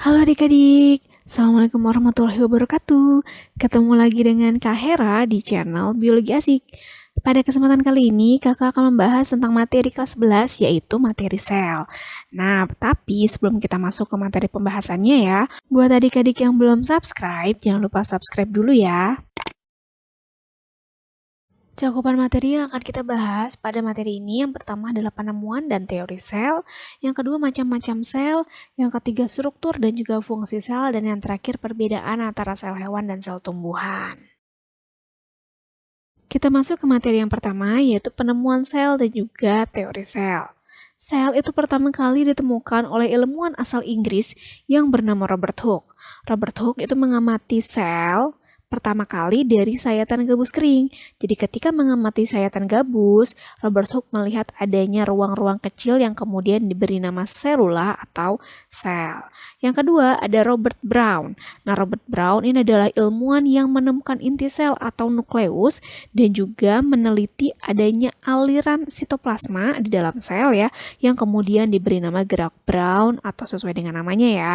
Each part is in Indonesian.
Halo adik-adik, Assalamualaikum warahmatullahi wabarakatuh. Ketemu lagi dengan Kak Hera di channel Biologi Asik. Pada kesempatan kali ini, kakak akan membahas tentang materi kelas 11, yaitu materi sel. Nah, tapi sebelum kita masuk ke materi pembahasannya ya, buat adik-adik yang belum subscribe, jangan lupa subscribe dulu ya. Cakupan materi yang akan kita bahas pada materi ini yang pertama adalah penemuan dan teori sel, yang kedua macam-macam sel, yang ketiga struktur dan juga fungsi sel, dan yang terakhir perbedaan antara sel hewan dan sel tumbuhan. Kita masuk ke materi yang pertama, yaitu penemuan sel dan juga teori sel. Sel itu pertama kali ditemukan oleh ilmuwan asal Inggris yang bernama Robert Hooke. Robert Hooke itu mengamati sel pertama kali dari sayatan gabus kering. Jadi ketika mengamati sayatan gabus, Robert Hooke melihat adanya ruang-ruang kecil yang kemudian diberi nama selula atau sel. Yang kedua ada Robert Brown. Nah, Robert Brown ini adalah ilmuwan yang menemukan inti sel atau nukleus dan juga meneliti adanya aliran sitoplasma di dalam sel ya, yang kemudian diberi nama gerak Brown atau sesuai dengan namanya ya.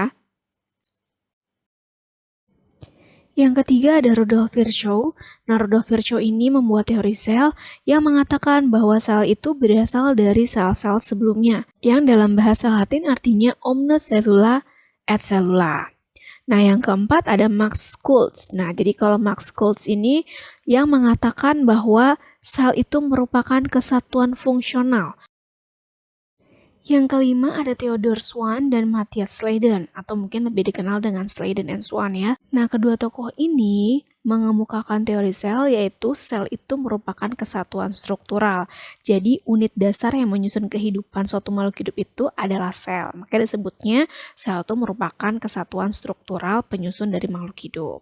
Yang ketiga ada Rudolf Virchow. Nah, Rudolf Virchow ini membuat teori sel yang mengatakan bahwa sel itu berasal dari sel-sel sebelumnya, yang dalam bahasa Latin artinya omnes cellula et cellula. Nah, yang keempat ada Max Schultz. Nah, jadi kalau Max Schultz ini yang mengatakan bahwa sel itu merupakan kesatuan fungsional. Yang kelima ada Theodor Schwann dan Matthias Sladen, atau mungkin lebih dikenal dengan Sladen and Schwann ya. Nah, kedua tokoh ini mengemukakan teori sel, yaitu sel itu merupakan kesatuan struktural. Jadi, unit dasar yang menyusun kehidupan suatu makhluk hidup itu adalah sel. Makanya disebutnya sel itu merupakan kesatuan struktural penyusun dari makhluk hidup.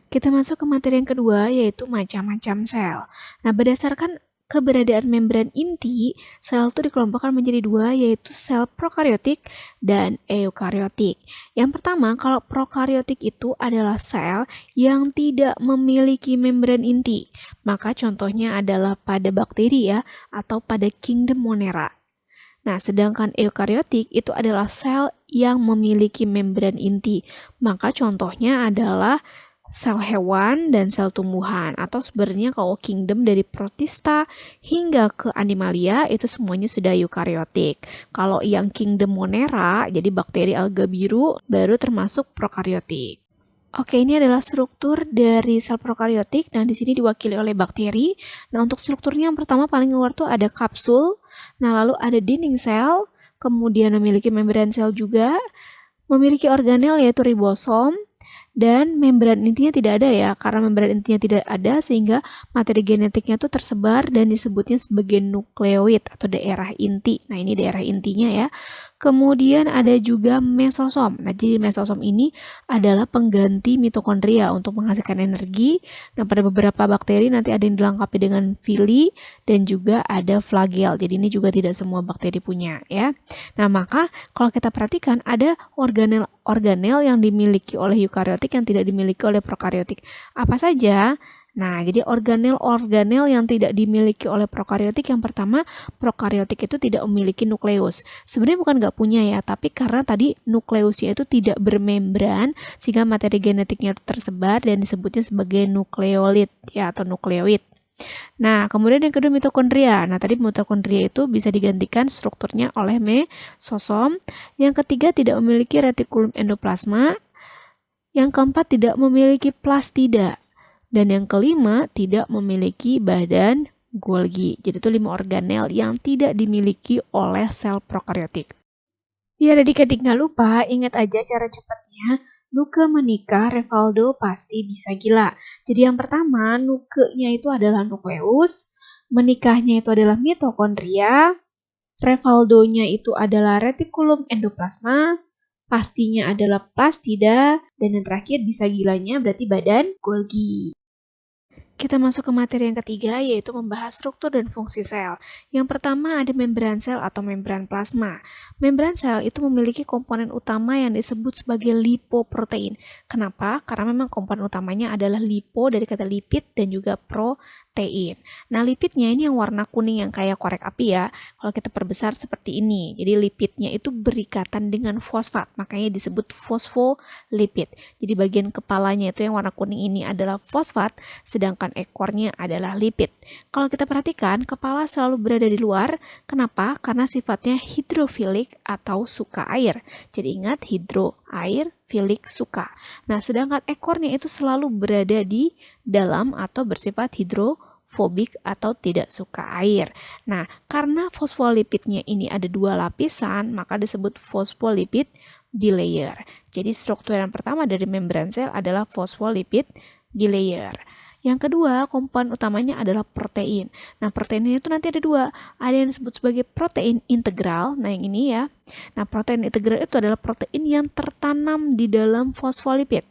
Kita masuk ke materi yang kedua, yaitu macam-macam sel. Nah, berdasarkan keberadaan membran inti, sel itu dikelompokkan menjadi dua, yaitu sel prokariotik dan eukariotik. Yang pertama, kalau prokariotik itu adalah sel yang tidak memiliki membran inti. Maka contohnya adalah pada bakteri ya, atau pada kingdom Monera. Nah, sedangkan eukariotik itu adalah sel yang memiliki membran inti. Maka contohnya adalah sel hewan dan sel tumbuhan, atau sebenarnya kalau kingdom dari protista hingga ke animalia itu semuanya sudah eukariotik. Kalau yang kingdom Monera, jadi bakteri alga biru, baru termasuk prokariotik. Oke, ini adalah struktur dari sel prokariotik dan di sini diwakili oleh bakteri. Nah, untuk strukturnya yang pertama paling luar tuh ada kapsul. Nah, lalu ada dinding sel, kemudian memiliki membran sel juga, memiliki organel yaitu ribosom, dan membran intinya tidak ada ya, karena membran intinya tidak ada sehingga materi genetiknya tuh tersebar dan disebutnya sebagai nukleoid atau daerah inti. Nah, ini daerah intinya ya. Kemudian ada juga mesosom. Nah, jadi mesosom ini adalah pengganti mitokondria untuk menghasilkan energi. Nah, pada beberapa bakteri nanti ada yang dilengkapi dengan villi dan juga ada flagel. Jadi ini juga tidak semua bakteri punya ya. Nah, maka kalau kita perhatikan ada organel yang dimiliki oleh eukariotik yang tidak dimiliki oleh prokariotik. Apa saja? Nah, jadi organel-organel yang tidak dimiliki oleh prokariotik, yang pertama, prokariotik itu tidak memiliki nukleus. Sebenarnya bukan nggak punya ya, tapi karena tadi nukleusnya itu tidak bermembran, sehingga materi genetiknya itu tersebar dan disebutnya sebagai nukleolid ya, atau nukleoid. Nah, kemudian yang kedua mitokondria. Nah, tadi mitokondria itu bisa digantikan strukturnya oleh mesosom. Yang ketiga tidak memiliki retikulum endoplasma. Yang keempat tidak memiliki plastida. Dan yang kelima tidak memiliki badan Golgi. Jadi itu 5 organel yang tidak dimiliki oleh sel prokariotik. Biar adik-adik nggak lupa, ingat aja cara cepatnya. Nuke menikah, Revaldo pasti bisa gila. Jadi yang pertama, nukenya itu adalah nukleus, menikahnya itu adalah mitokondria, Revaldonya itu adalah retikulum endoplasma, pastinya adalah plastida, dan yang terakhir bisa gilanya berarti badan Golgi. Kita masuk ke materi yang ketiga, yaitu membahas struktur dan fungsi sel. Yang pertama ada membran sel atau membran plasma. Membran sel itu memiliki komponen utama yang disebut sebagai lipoprotein. Kenapa? Karena memang komponen utamanya adalah lipo dari kata lipid dan juga protein. Nah, lipidnya ini yang warna kuning yang kayak korek api ya. Kalau kita perbesar seperti ini. Jadi lipidnya itu berikatan dengan fosfat, makanya disebut fosfolipid. Jadi bagian kepalanya itu yang warna kuning ini adalah fosfat, sedangkan ekornya adalah lipid. Kalau kita perhatikan, kepala selalu berada di luar. Kenapa? Karena sifatnya hidrofilik atau suka air. Jadi ingat, air, filik, suka. Nah, sedangkan ekornya itu selalu berada di dalam atau bersifat hidrofobik atau tidak suka air. Nah, karena fosfolipidnya ini ada dua lapisan, maka disebut fosfolipid bilayer. Jadi struktur yang pertama dari membran sel adalah fosfolipid bilayer. Yang kedua, komponen utamanya adalah protein. Nah, protein itu nanti ada dua. Ada yang disebut sebagai protein integral. Nah, yang ini ya. Nah, protein integral itu adalah protein yang tertanam di dalam fosfolipid.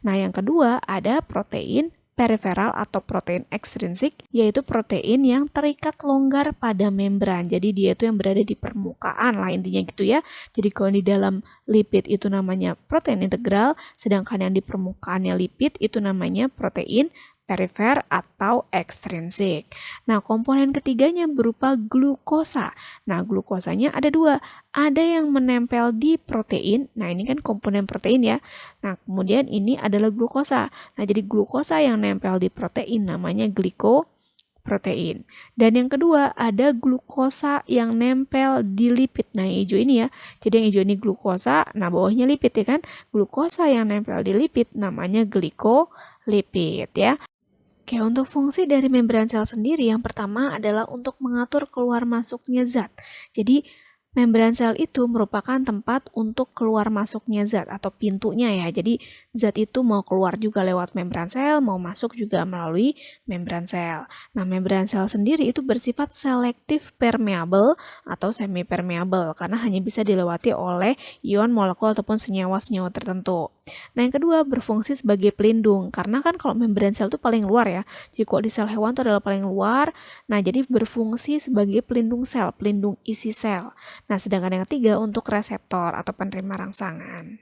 Nah, yang kedua ada protein periferal atau protein ekstrinsik, yaitu protein yang terikat longgar pada membran. Jadi dia itu yang berada di permukaan lah intinya gitu ya. Jadi kalau di dalam lipid itu namanya protein integral, sedangkan yang di permukaannya lipid itu namanya protein perifer atau ekstrinsik. Nah, komponen ketiganya berupa glukosa. Nah, glukosanya ada dua. Ada yang menempel di protein. Nah, ini kan komponen protein ya. Nah, kemudian ini adalah glukosa. Nah, jadi glukosa yang nempel di protein namanya glikoprotein. Dan yang kedua, ada glukosa yang nempel di lipid. Nah, yang hijau ini ya. Jadi yang hijau ini glukosa, nah bawahnya lipid ya kan. Glukosa yang nempel di lipid namanya glikolipid ya. Oke, untuk fungsi dari membran sel sendiri, yang pertama adalah untuk mengatur keluar masuknya zat. Jadi, membran sel itu merupakan tempat untuk keluar masuknya zat atau pintunya ya. Jadi zat itu mau keluar juga lewat membran sel, mau masuk juga melalui membran sel. Nah, membran sel sendiri itu bersifat selektif permeable atau semi permeable karena hanya bisa dilewati oleh ion, molekul ataupun senyawa-senyawa tertentu. Nah, yang kedua berfungsi sebagai pelindung karena kan kalau membran sel itu paling luar ya. Jadi kalau di sel hewan itu adalah paling luar. Nah, jadi berfungsi sebagai pelindung sel, pelindung isi sel. Nah, sedangkan yang ketiga untuk reseptor atau penerima rangsangan.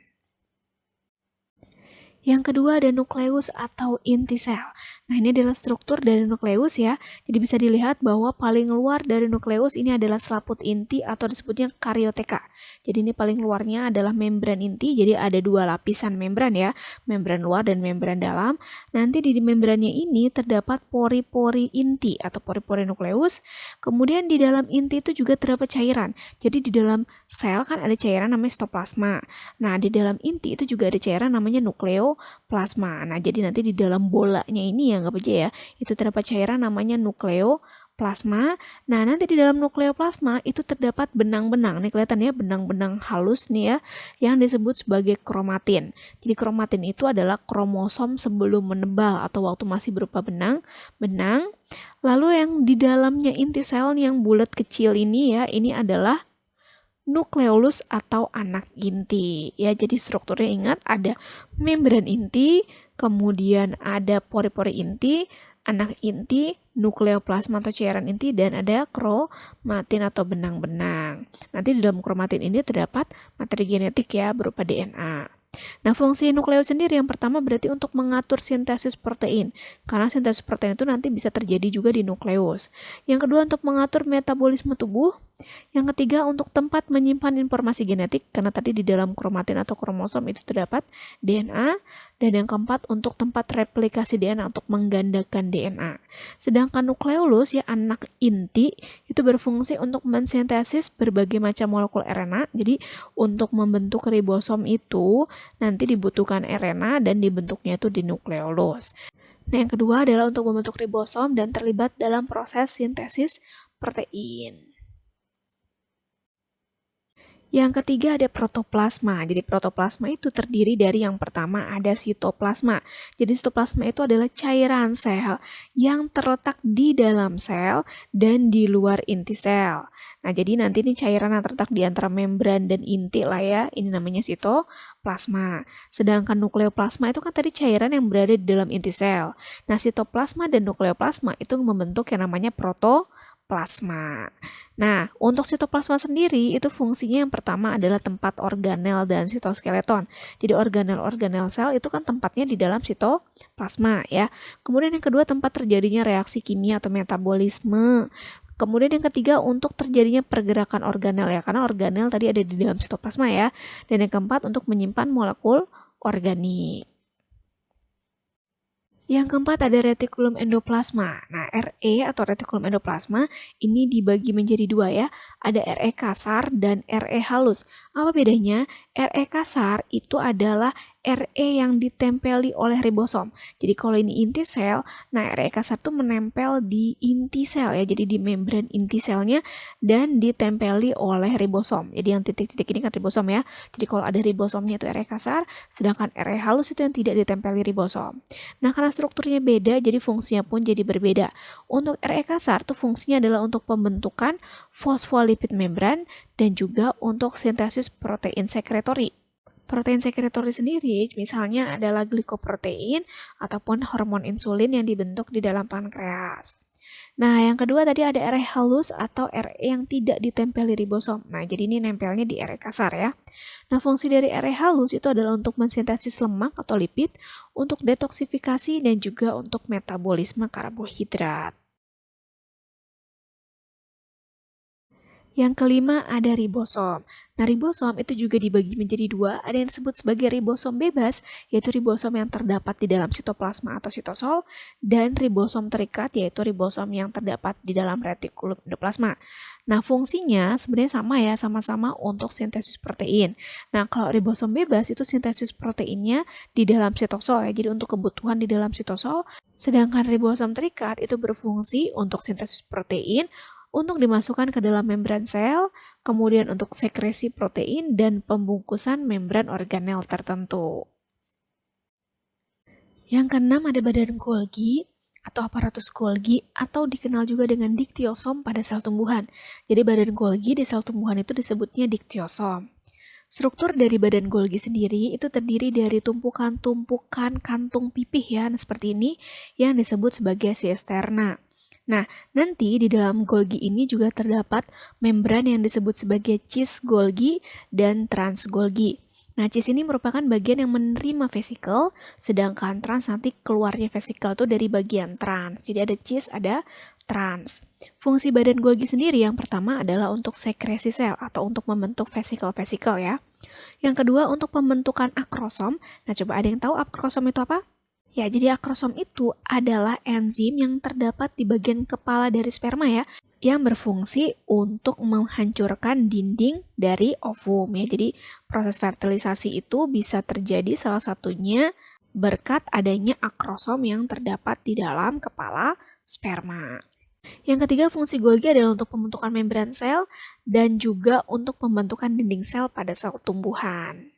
Yang kedua ada nukleus atau inti sel. Nah, ini adalah struktur dari nukleus ya. Jadi bisa dilihat bahwa paling luar dari nukleus ini adalah selaput inti atau disebutnya karioteka. Jadi ini paling luarnya adalah membran inti. Jadi ada dua lapisan membran ya. Membran luar dan membran dalam. Nanti di membrannya ini terdapat pori-pori inti atau pori-pori nukleus. Kemudian di dalam inti itu juga terdapat cairan. Jadi di dalam sel kan ada cairan namanya sitoplasma. Nah, di dalam inti itu juga ada cairan namanya nukleoplasma. Nah, jadi nanti di dalam bolanya ini ya anggap aja ya, itu terdapat cairan namanya nukleoplasma. Nah, nanti di dalam nukleoplasma itu terdapat benang-benang. Nih kelihatan ya, benang-benang halus nih ya, yang disebut sebagai kromatin. Jadi kromatin itu adalah kromosom sebelum menebal atau waktu masih berupa benang. Lalu yang di dalamnya inti sel yang bulat kecil ini ya, ini adalah nukleolus atau anak inti. Ya, jadi strukturnya ingat ada membran inti, kemudian ada pori-pori inti, anak inti, nukleoplasma atau cairan inti, dan ada kromatin atau benang-benang. Nanti di dalam kromatin ini terdapat materi genetik ya berupa DNA. Nah, fungsi nukleus sendiri yang pertama berarti untuk mengatur sintesis protein. Karena sintesis protein itu nanti bisa terjadi juga di nukleus. Yang kedua untuk mengatur metabolisme tubuh. Yang ketiga untuk tempat menyimpan informasi genetik karena tadi di dalam kromatin atau kromosom itu terdapat DNA. Dan yang keempat untuk tempat replikasi DNA untuk menggandakan DNA. Sedangkan nukleolus ya anak inti itu berfungsi untuk mensintesis berbagai macam molekul RNA. Jadi untuk membentuk ribosom itu nanti dibutuhkan RNA dan dibentuknya itu di nukleolus. Nah, yang kedua adalah untuk membentuk ribosom dan terlibat dalam proses sintesis protein. Yang ketiga ada protoplasma. Jadi protoplasma itu terdiri dari yang pertama ada sitoplasma. Jadi sitoplasma itu adalah cairan sel yang terletak di dalam sel dan di luar inti sel. Nah, jadi nanti ini cairan yang terletak di antara membran dan inti lah ya. Ini namanya sitoplasma. Sedangkan nukleoplasma itu kan tadi cairan yang berada di dalam inti sel. Nah, sitoplasma dan nukleoplasma itu membentuk yang namanya protoplasma. Nah, untuk sitoplasma sendiri itu fungsinya yang pertama adalah tempat organel dan sitoskeleton. Jadi organel-organel sel itu kan tempatnya di dalam sitoplasma ya. Kemudian yang kedua tempat terjadinya reaksi kimia atau metabolisme. Kemudian yang ketiga untuk terjadinya pergerakan organel ya, karena organel tadi ada di dalam sitoplasma ya. Dan yang keempat untuk menyimpan molekul organik. Yang keempat ada retikulum endoplasma. Nah, RE atau retikulum endoplasma ini dibagi menjadi dua ya. Ada RE kasar dan RE halus. Apa bedanya? RE kasar itu adalah RE yang ditempeli oleh ribosom. Jadi kalau ini inti sel, nah RE kasar itu menempel di inti sel ya, jadi di membran inti selnya dan ditempeli oleh ribosom. Jadi yang titik-titik ini kan ribosom ya. Jadi kalau ada ribosomnya itu RE kasar, sedangkan RE halus itu yang tidak ditempeli ribosom. Nah, karena strukturnya beda, jadi fungsinya pun jadi berbeda. Untuk RE kasar itu fungsinya adalah untuk pembentukan fosfolipid membran dan juga untuk sintesis protein sekretori. Protein sekretori sendiri misalnya adalah glikoprotein ataupun hormon insulin yang dibentuk di dalam pankreas. Nah, yang kedua tadi ada RE halus atau RE yang tidak ditempeli ribosom. Nah, jadi ini nempelnya di RE kasar ya. Nah, fungsi dari RE halus itu adalah untuk mensintesis lemak atau lipid, untuk detoksifikasi dan juga untuk metabolisme karbohidrat. Yang kelima ada ribosom. Nah, ribosom itu juga dibagi menjadi dua. Ada yang disebut sebagai ribosom bebas, yaitu ribosom yang terdapat di dalam sitoplasma atau sitosol, dan ribosom terikat, yaitu ribosom yang terdapat di dalam retikulum endoplasma. Nah, fungsinya sebenarnya sama ya, sama-sama untuk sintesis protein. Nah, kalau ribosom bebas itu sintesis proteinnya di dalam sitosol ya, jadi untuk kebutuhan di dalam sitosol. Sedangkan ribosom terikat itu berfungsi untuk sintesis protein, untuk dimasukkan ke dalam membran sel, kemudian untuk sekresi protein dan pembungkusan membran organel tertentu. Yang keenam ada badan Golgi atau aparatus Golgi atau dikenal juga dengan diktiosom pada sel tumbuhan. Jadi badan Golgi di sel tumbuhan itu disebutnya diktiosom. Struktur dari badan Golgi sendiri itu terdiri dari tumpukan-tumpukan kantung pipih ya, seperti ini yang disebut sebagai sisterna. Nah, nanti di dalam Golgi ini juga terdapat membran yang disebut sebagai cis Golgi dan trans Golgi. Nah, cis ini merupakan bagian yang menerima vesikel, sedangkan trans nanti keluarnya vesikel itu dari bagian trans. Jadi ada cis, ada trans. Fungsi badan Golgi sendiri yang pertama adalah untuk sekresi sel atau untuk membentuk vesikel-vesikel ya. Yang kedua untuk pembentukan akrosom. Nah, coba ada yang tahu akrosom itu apa? Ya, jadi akrosom itu adalah enzim yang terdapat di bagian kepala dari sperma ya, yang berfungsi untuk menghancurkan dinding dari ovum ya. Jadi proses fertilisasi itu bisa terjadi salah satunya berkat adanya akrosom yang terdapat di dalam kepala sperma. Yang ketiga, fungsi Golgi adalah untuk pembentukan membran sel dan juga untuk pembentukan dinding sel pada sel tumbuhan.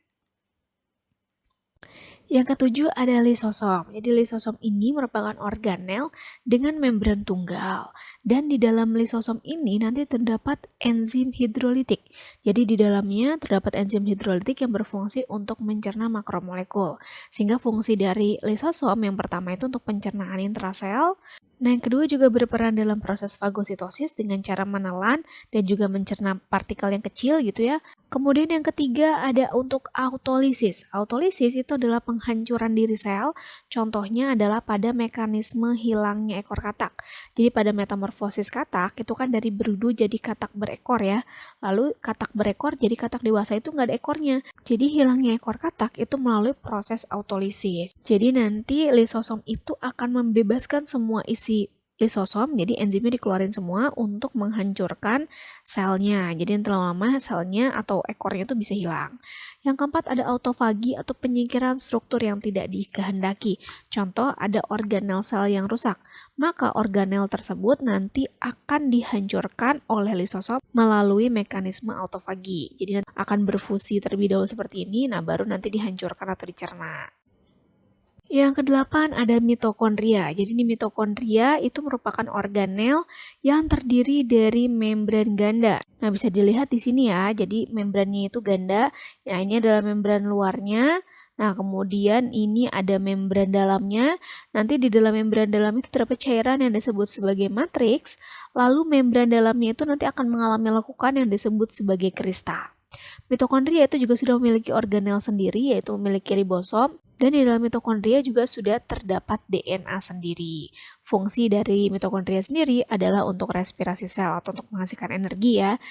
Yang ketujuh ada lisosom. Jadi lisosom ini merupakan organel dengan membran tunggal. Dan di dalam lisosom ini nanti terdapat enzim hidrolitik. Jadi di dalamnya terdapat enzim hidrolitik yang berfungsi untuk mencerna makromolekul. Sehingga fungsi dari lisosom yang pertama itu untuk pencernaan intrasel. Nah, yang kedua juga berperan dalam proses fagositosis dengan cara menelan dan juga mencerna partikel yang kecil gitu ya. Kemudian yang ketiga ada untuk autolisis. Autolisis itu adalah penghancuran diri sel. Contohnya adalah pada mekanisme hilangnya ekor katak. Jadi pada metamorfosis katak itu kan dari berudu jadi katak berekor ya. Lalu katak berekor jadi katak dewasa itu nggak ada ekornya. Jadi hilangnya ekor katak itu melalui proses autolisis. Jadi nanti lisosom itu akan membebaskan semua isi lisosom, jadi enzimnya dikeluarin semua untuk menghancurkan selnya. Jadi yang terlalu lama selnya atau ekornya itu bisa hilang. Yang keempat ada autofagi atau penyingkiran struktur yang tidak dikehendaki. Contoh ada organel sel yang rusak. Maka organel tersebut nanti akan dihancurkan oleh lisosom melalui mekanisme autofagi. Jadi akan berfusi terlebih dahulu seperti ini, nah baru nanti dihancurkan atau dicerna. Yang kedelapan ada mitokondria. Jadi di mitokondria itu merupakan organel yang terdiri dari membran ganda. Nah, bisa dilihat di sini ya. Jadi membrannya itu ganda. Nah, ini adalah membran luarnya. Nah, kemudian ini ada membran dalamnya. Nanti di dalam membran dalam itu terdapat cairan yang disebut sebagai matriks. Lalu membran dalamnya itu nanti akan mengalami lekukan yang disebut sebagai kristal. Mitokondria itu juga sudah memiliki organel sendiri, yaitu memiliki ribosom, dan di dalam mitokondria juga sudah terdapat DNA sendiri. Fungsi dari mitokondria sendiri adalah untuk respirasi sel atau untuk menghasilkan energi ya.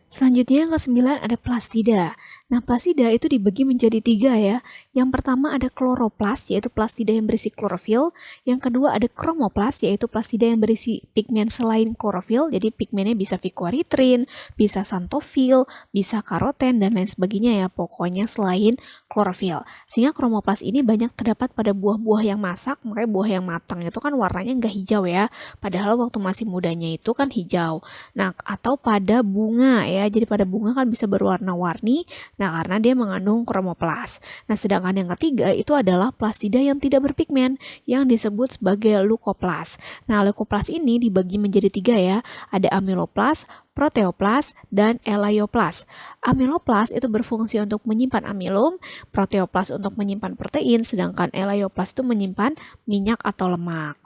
Selanjutnya yang ke-9 ada plastida. Nah, plastida itu dibagi menjadi 3 ya. Yang pertama ada kloroplas, yaitu plastida yang berisi klorofil. Yang kedua ada kromoplas, yaitu plastida yang berisi pigmen selain klorofil. Jadi pigmennya bisa phycoerythrin, bisa xanthophyll, bisa karoten, dan lain sebagainya ya. Pokoknya selain klorofil. Sehingga kromoplas ini banyak terdapat pada buah-buah yang masak, makanya buah yang matang itu kan warnanya nggak hijau ya. Padahal waktu masih mudanya itu kan hijau. Nah, atau pada bunga ya. Jadi pada bunga kan bisa berwarna-warni, nah karena dia mengandung kromoplas. Nah, sedangkan yang ketiga itu adalah plastida yang tidak berpigmen, yang disebut sebagai leukoplas. Nah, leukoplas ini dibagi menjadi 3 ya, ada amiloplas, proteoplas, dan elaioplas. Amiloplas itu berfungsi untuk menyimpan amilum, proteoplas untuk menyimpan protein, sedangkan elaioplas itu menyimpan minyak atau lemak.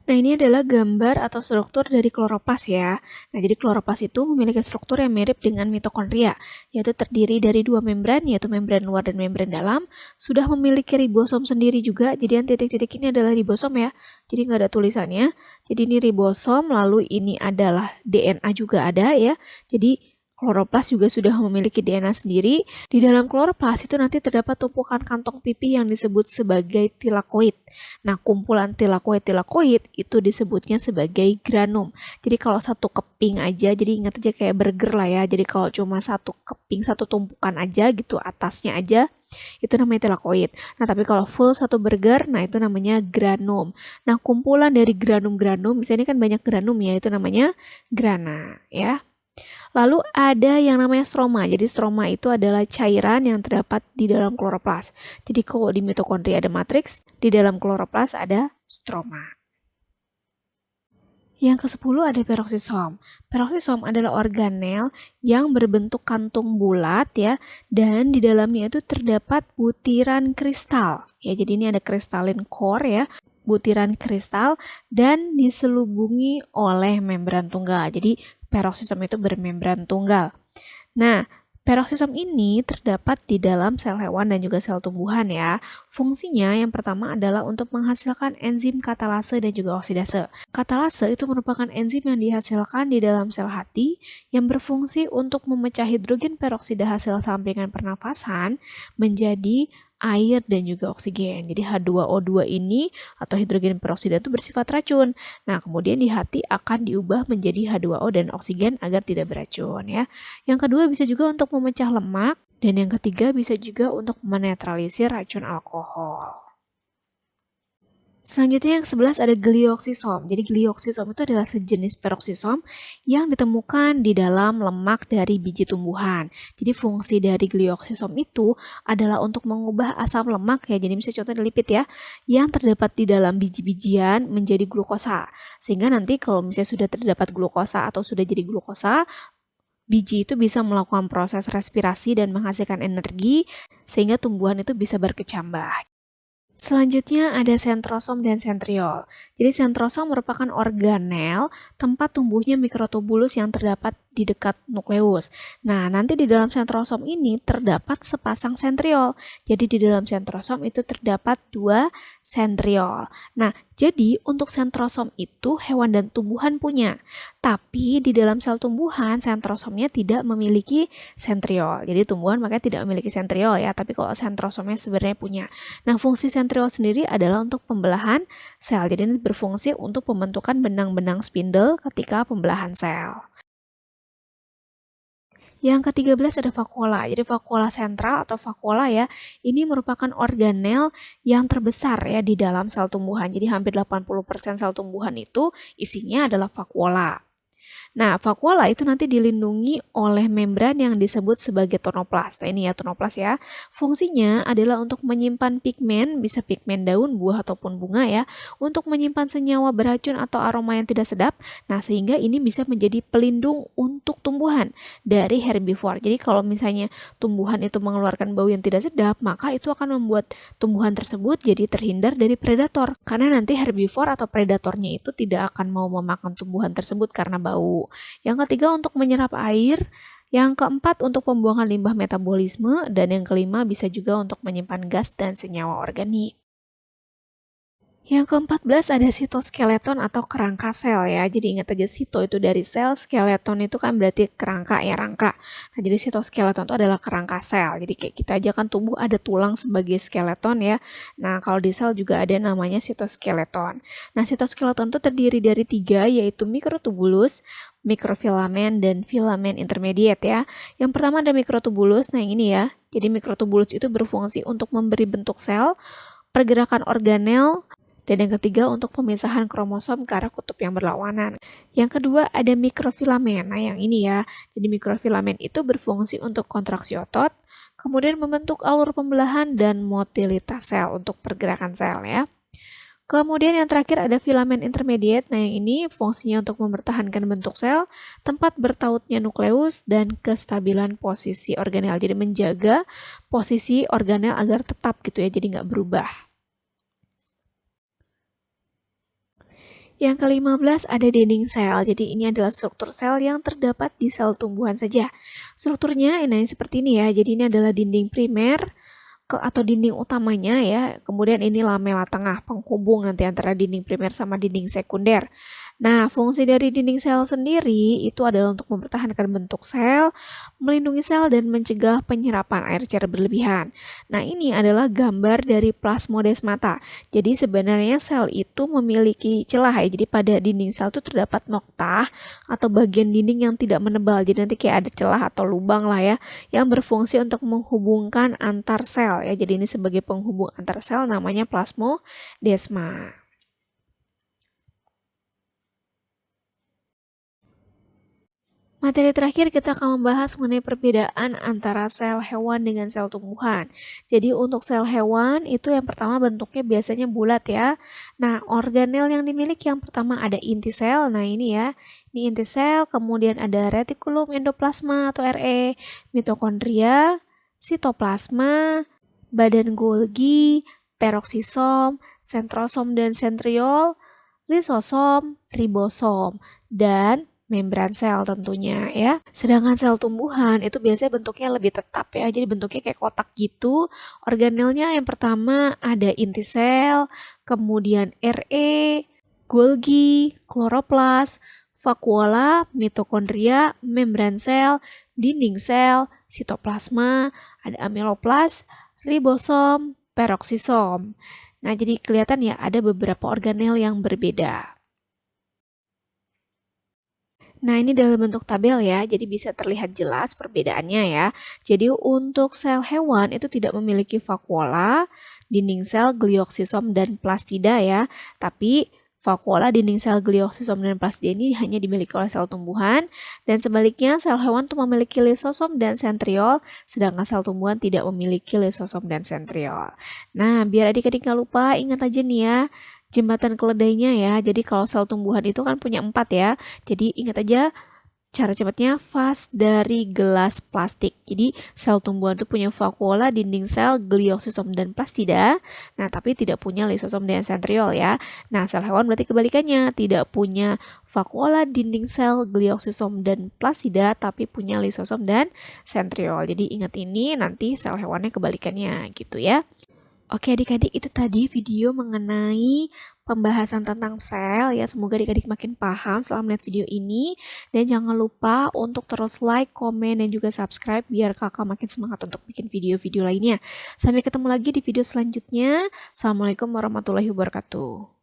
Nah, ini adalah gambar atau struktur dari kloroplas ya. Nah, jadi kloroplas itu memiliki struktur yang mirip dengan mitokondria, yaitu terdiri dari 2 membran, yaitu membran luar dan membran dalam, sudah memiliki ribosom sendiri juga, jadi yang titik-titik ini adalah ribosom ya, jadi nggak ada tulisannya. Jadi ini ribosom, lalu ini adalah DNA juga ada ya, jadi kloroplas juga sudah memiliki DNA sendiri. Di dalam kloroplas itu nanti terdapat tumpukan kantong pipih yang disebut sebagai tilakoid. Nah, kumpulan tilakoid itu disebutnya sebagai granum. Jadi kalau satu keping aja, jadi ingat aja kayak burger lah ya. Jadi kalau cuma satu keping, satu tumpukan aja gitu, atasnya aja, itu namanya tilakoid. Nah, tapi kalau full satu burger, nah itu namanya granum. Nah, kumpulan dari granum-granum, misalnya kan banyak granum ya, itu namanya grana ya. Lalu ada yang namanya stroma. Jadi stroma itu adalah cairan yang terdapat di dalam kloroplas. Jadi kalau di mitokondria ada matriks, di dalam kloroplas ada stroma. Yang ke-10 ada peroksisom. Peroksisom adalah organel yang berbentuk kantung bulat ya, dan di dalamnya itu terdapat butiran kristal. Ya, jadi ini ada crystalline core ya, butiran kristal, dan diselubungi oleh membran tunggal. Jadi peroksisom itu bermembran tunggal. Nah, peroksisom ini terdapat di dalam sel hewan dan juga sel tumbuhan ya. Fungsinya yang pertama adalah untuk menghasilkan enzim katalase dan juga oksidase. Katalase itu merupakan enzim yang dihasilkan di dalam sel hati yang berfungsi untuk memecah hidrogen peroksida hasil sampingan pernafasan menjadi air dan juga oksigen. Jadi H2O2 ini atau hidrogen peroksida itu bersifat racun. Nah, kemudian di hati akan diubah menjadi H2O dan oksigen agar tidak beracun ya. Yang kedua bisa juga untuk memecah lemak, dan yang ketiga bisa juga untuk menetralisir racun alkohol. Selanjutnya yang ke-11 ada glioksisom. Jadi glioksisom itu adalah sejenis peroksisom yang ditemukan di dalam lemak dari biji tumbuhan. Jadi fungsi dari glioksisom itu adalah untuk mengubah asam lemak ya. Jadi misalnya contohnya lipid ya, yang terdapat di dalam biji-bijian menjadi glukosa. Sehingga nanti kalau misalnya sudah terdapat glukosa atau sudah jadi glukosa, biji itu bisa melakukan proses respirasi dan menghasilkan energi sehingga tumbuhan itu bisa berkecambah. Selanjutnya ada sentrosom dan sentriol. Jadi sentrosom merupakan organel tempat tumbuhnya mikrotubulus yang terdapat di dekat nukleus. Nah, nanti di dalam sentrosom ini terdapat sepasang sentriol. Jadi di dalam sentrosom itu terdapat 2 sentriol. Nah, jadi untuk sentrosom itu hewan dan tumbuhan punya. Tapi di dalam sel tumbuhan sentrosomnya tidak memiliki sentriol. Jadi tumbuhan makanya tidak memiliki sentriol ya, tapi kalau sentrosomnya sebenarnya punya. Nah, fungsi sentriol sendiri adalah untuk pembelahan sel. Jadi ini berfungsi untuk pembentukan benang-benang spindle ketika pembelahan sel. Yang ke-13 ada vakuola. Jadi vakuola sentral atau vakuola ya, ini merupakan organel yang terbesar ya di dalam sel tumbuhan. Jadi hampir 80% sel tumbuhan itu isinya adalah vakuola. Nah, vakuola itu nanti dilindungi oleh membran yang disebut sebagai tonoplas. Nah, ini ya tonoplas ya. Fungsinya adalah untuk menyimpan pigmen, bisa pigmen daun, buah, ataupun bunga ya, untuk menyimpan senyawa beracun atau aroma yang tidak sedap. Nah, sehingga ini bisa menjadi pelindung untuk tumbuhan dari herbivore. Jadi, kalau misalnya tumbuhan itu mengeluarkan bau yang tidak sedap, maka itu akan membuat tumbuhan tersebut jadi terhindar dari predator. Karena nanti herbivore atau predatornya itu tidak akan mau memakan tumbuhan tersebut karena bau. Yang ketiga untuk menyerap air, yang keempat untuk pembuangan limbah metabolisme, dan yang kelima bisa juga untuk menyimpan gas dan senyawa organik. Yang ke-14 ada sitoskeleton atau kerangka sel ya. Jadi ingat aja sito itu dari sel, skeleton itu kan berarti kerangka ya, rangka. Nah, jadi sitoskeleton itu adalah kerangka sel. Jadi kayak kita aja kan tubuh ada tulang sebagai skeleton ya. Nah, kalau di sel juga ada namanya sitoskeleton. Nah, sitoskeleton itu terdiri dari 3 yaitu mikrotubulus, mikrofilamen, dan filamen intermediate ya. Yang pertama ada mikrotubulus. Nah, yang ini ya. Jadi mikrotubulus itu berfungsi untuk memberi bentuk sel, pergerakan organel, dan yang ketiga untuk pemisahan kromosom ke arah kutub yang berlawanan. Yang kedua ada mikrofilamen. Nah, yang ini ya. Jadi mikrofilamen itu berfungsi untuk kontraksi otot, kemudian membentuk alur pembelahan dan motilitas sel untuk pergerakan sel ya. Kemudian yang terakhir ada filamen intermediate. Nah, yang ini fungsinya untuk mempertahankan bentuk sel, tempat bertautnya nukleus, dan kestabilan posisi organel. Jadi menjaga posisi organel agar tetap gitu ya, jadi nggak berubah. Yang ke-15 ada dinding sel. Jadi ini adalah struktur sel yang terdapat di sel tumbuhan saja. Strukturnya ini seperti ini ya. Jadi ini adalah dinding primer atau dinding utamanya ya. Kemudian ini lamela tengah penghubung nanti antara dinding primer sama dinding sekunder. Nah, fungsi dari dinding sel sendiri itu adalah untuk mempertahankan bentuk sel, melindungi sel, dan mencegah penyerapan air secara berlebihan. Nah, ini adalah gambar dari plasmodesmata. Jadi sebenarnya sel itu memiliki celah ya. Jadi pada dinding sel itu terdapat noktah atau bagian dinding yang tidak menebal. Jadi nanti kayak ada celah atau lubang lah ya, yang berfungsi untuk menghubungkan antar sel ya. Jadi ini sebagai penghubung antar sel namanya plasmodesma. Materi terakhir kita akan membahas mengenai perbedaan antara sel hewan dengan sel tumbuhan. Jadi untuk sel hewan itu yang pertama bentuknya biasanya bulat ya. Nah, organel yang dimiliki yang pertama ada inti sel. Nah, ini ya. Ini inti sel, kemudian ada retikulum endoplasma atau RE, mitokondria, sitoplasma, badan Golgi, peroksisom, sentrosom dan sentriol, lisosom, ribosom, dan membran sel tentunya ya. Sedangkan sel tumbuhan itu biasanya bentuknya lebih tetap ya. Jadi bentuknya kayak kotak gitu. Organelnya yang pertama ada inti sel, kemudian RE, Golgi, kloroplas, vakuola, mitokondria, membran sel, dinding sel, sitoplasma, ada amiloplas, ribosom, peroksisom. Nah, jadi kelihatan ya ada beberapa organel yang berbeda. Nah, ini dalam bentuk tabel ya, jadi bisa terlihat jelas perbedaannya ya. Jadi untuk sel hewan itu tidak memiliki vakuola, dinding sel, glioksisom, dan plastida ya. Tapi vakuola, dinding sel, glioksisom, dan plastida ini hanya dimiliki oleh sel tumbuhan. Dan sebaliknya, sel hewan itu memiliki lisosom dan sentriol, sedangkan sel tumbuhan tidak memiliki lisosom dan sentriol. Nah, biar adik-adik nggak lupa, ingat aja nih ya, jembatan keledainya ya. Jadi kalau sel tumbuhan itu kan punya 4 ya. Jadi ingat aja Cara cepatnya vas dari gelas plastik. Jadi sel tumbuhan itu punya vakuola, dinding sel, gliososom dan plastida. Nah, tapi tidak punya lisosom dan sentriol ya. Nah, sel hewan berarti kebalikannya, tidak punya vakuola, dinding sel, gliososom dan plastida, tapi punya lisosom dan sentriol. Jadi ingat ini, nanti sel hewannya kebalikannya gitu ya. Oke adik-adik, itu tadi video mengenai pembahasan tentang sel ya. Semoga adik-adik makin paham setelah melihat video ini. Dan jangan lupa untuk terus like, komen, dan juga subscribe biar kakak makin semangat untuk bikin video-video lainnya. Sampai ketemu lagi di video selanjutnya. Assalamualaikum warahmatullahi wabarakatuh.